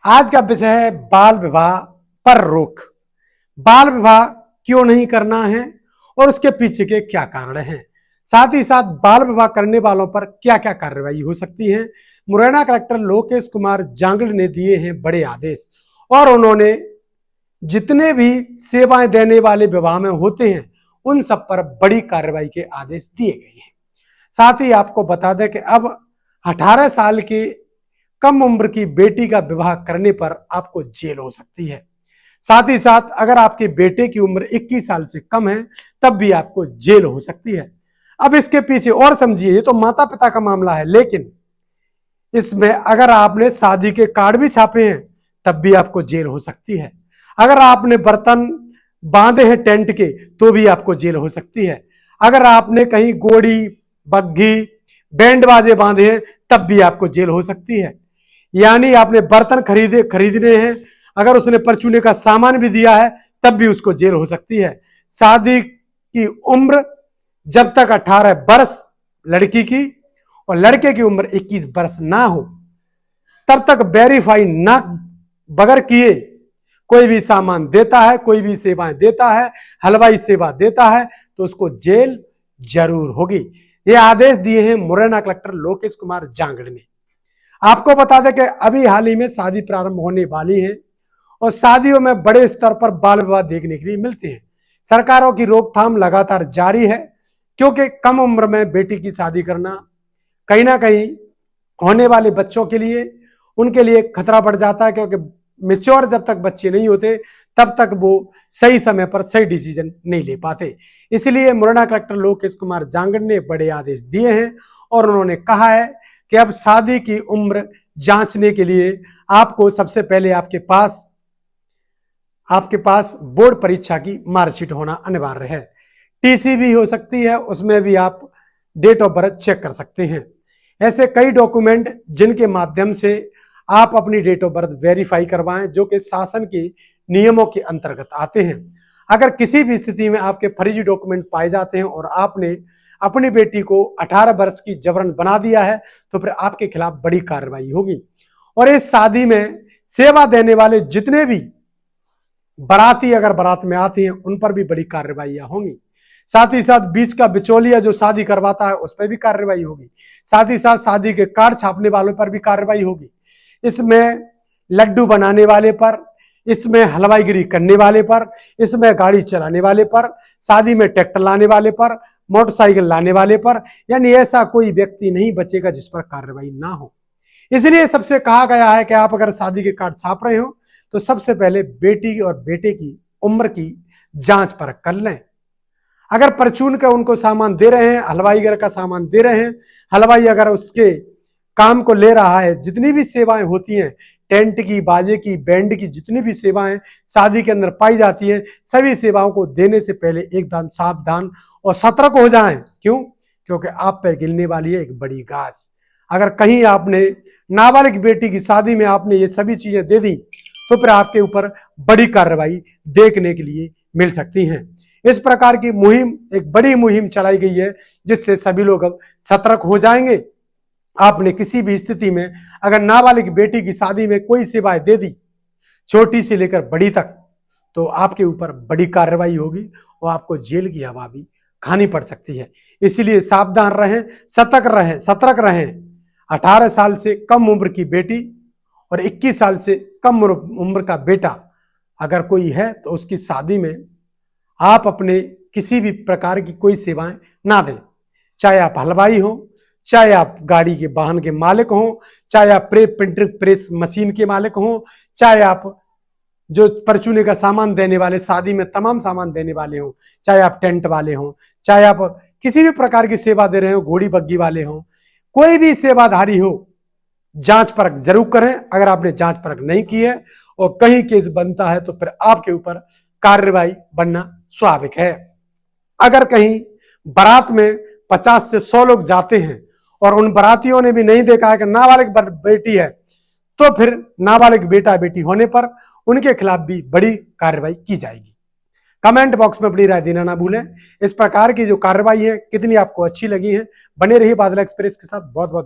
आज का विषय है बाल विवाह पर रोक। बाल विवाह क्यों नहीं करना है और उसके पीछे के क्या कारण हैं, साथ ही साथ बाल विवाह करने वालों पर क्या क्या कार्रवाई हो सकती है। मुरैना कलेक्टर लोकेश कुमार जांगड़ ने दिए हैं बड़े आदेश और उन्होंने जितने भी सेवाएं देने वाले विवाह में होते हैं उन सब पर बड़ी कार्रवाई के आदेश दिए गए हैं। साथ ही आपको बता दें कि अब 18 साल की कम उम्र की बेटी का विवाह करने पर आपको जेल हो सकती है। साथ ही साथ अगर आपके बेटे की उम्र 21 साल से कम है तब भी आपको जेल हो सकती है। अब इसके पीछे और समझिए, ये तो माता पिता का मामला है, लेकिन इसमें अगर आपने शादी के कार्ड भी छापे हैं तब भी आपको जेल हो सकती है। अगर आपने बर्तन बांधे हैं टेंट के तो भी आपको जेल हो सकती है। अगर आपने कहीं गोड़ी बग्घी बैंड बाजे बांधे हैं तब भी आपको जेल हो सकती है। यानी आपने बर्तन खरीदने हैं, अगर उसने परचूने का सामान भी दिया है तब भी उसको जेल हो सकती है। शादी की उम्र जब तक 18 वर्ष लड़की की और लड़के की उम्र 21 वर्ष ना हो तब तक वेरीफाई ना बगैर किए कोई भी सामान देता है, कोई भी सेवाएं देता है, हलवाई सेवा देता है तो उसको जेल जरूर होगी। ये आदेश दिए हैं मुरैना कलेक्टर लोकेश कुमार जांगड़ ने। आपको बता दें कि अभी हाल ही में शादी प्रारंभ होने वाली है और शादियों में बड़े स्तर पर बाल विवाह देखने के लिए मिलते हैं। सरकारों की रोकथाम लगातार जारी है क्योंकि कम उम्र में बेटी की शादी करना कहीं ना कहीं होने वाले बच्चों के लिए उनके लिए खतरा बढ़ जाता है, क्योंकि मेच्योर जब तक बच्चे नहीं होते तब तक वो सही समय पर सही डिसीजन नहीं ले पाते। इसलिए मुरैना कलेक्टर लोकेश कुमार जांगड़ ने बड़े आदेश दिए हैं और उन्होंने कहा है कि अब शादी की उम्र जांचने के लिए आपको सबसे पहले आपके पास बोर्ड परीक्षा की मार्कशीट होना अनिवार्य है। टीसी भी हो सकती है, उसमें भी आप डेट ऑफ बर्थ चेक कर सकते हैं। ऐसे कई डॉक्यूमेंट जिनके माध्यम से आप अपनी डेट ऑफ बर्थ वेरीफाई करवाएं जो कि शासन के नियमों के अंतर्गत आते हैं। अगर किसी भी स्थिति में आपके फर्जी डॉक्यूमेंट पाए जाते हैं और आपने अपनी बेटी को 18 वर्ष की जबरन बना दिया है तो फिर आपके खिलाफ बड़ी कार्रवाई होगी। और इस शादी में सेवा देने वाले जितने भी बाराती अगर बारात में आते हैं उन पर भी बड़ी कार्रवाइयां होंगी। साथ ही साथ बीच का बिचौलिया जो शादी करवाता है उस पर भी कार्रवाई होगी। साथ ही साथ शादी के कार्ड छापने वालों पर भी कार्रवाई होगी। इसमें लड्डू बनाने वाले पर, इसमें हलवाईगिरी करने वाले पर, इसमें गाड़ी चलाने वाले पर, शादी में ट्रैक्टर लाने वाले पर, मोटरसाइकिल लाने वाले पर, यानी ऐसा कोई व्यक्ति नहीं बचेगा जिस पर कार्रवाई ना हो। इसलिए सबसे कहा गया है कि आप अगर शादी के कार्ड छाप रहे हो तो सबसे पहले बेटी और बेटे की उम्र की जांच परख कर लें। अगर परचून का उनको सामान दे रहे हैं, हलवाई का सामान दे रहे हैं, हलवाई अगर उसके काम को ले रहा है, जितनी भी सेवाएं होती हैं टेंट की, बाजे की, बैंड की, जितनी भी सेवाएं शादी के अंदर पाई जाती हैं सभी सेवाओं को देने से पहले एकदम सावधान और सतर्क हो जाएं। क्यों? क्योंकि आप पर गिरने वाली है एक बड़ी गाज। अगर कहीं आपने नाबालिग बेटी की शादी में आपने ये सभी चीजें दे दी तो फिर आपके ऊपर बड़ी कार्रवाई देखने के लिए मिल सकती हैं। इस प्रकार की मुहिम, एक बड़ी मुहिम चलाई गई है जिससे सभी लोग अब सतर्क हो जाएंगे। आपने किसी भी स्थिति में अगर नाबालिग बेटी की शादी में कोई सेवाएं दे दी, छोटी से लेकर बड़ी तक, तो आपके ऊपर बड़ी कार्रवाई होगी और आपको जेल की हवा भी खानी पड़ सकती है। इसलिए सावधान रहें, सतर्क रहें। 18 साल से कम उम्र की बेटी और 21 साल से कम उम्र का बेटा अगर कोई है तो उसकी शादी में आप अपने किसी भी प्रकार की कोई सेवाएं ना दें। चाहे आप हलवाई हो, चाहे आप गाड़ी के वाहन के मालिक हो, चाहे आप प्रिंटिंग प्रेस मशीन के मालिक हो, चाहे आप जो परचूने का सामान देने वाले, शादी में तमाम सामान देने वाले हो, चाहे आप टेंट वाले हो, चाहे आप किसी भी प्रकार की सेवा दे रहे हो, घोड़ी बग्गी वाले हो, कोई भी सेवाधारी हो, जांच परख जरूर करें। अगर आपने जांच परख नहीं की है और कहीं केस बनता है तो फिर आपके ऊपर कार्रवाई बनना स्वाभाविक है। अगर कहीं बारात में 50 से 100 लोग जाते हैं और उन बारातियों ने भी नहीं देखा है कि नाबालिग बेटी है तो फिर नाबालिग बेटा बेटी होने पर उनके खिलाफ भी बड़ी कार्रवाई की जाएगी। कमेंट बॉक्स में अपनी राय देना ना भूलें। इस प्रकार की जो कार्रवाई है कितनी आपको अच्छी लगी है। बने रहिए बादल एक्सप्रेस के साथ। बहुत बहुत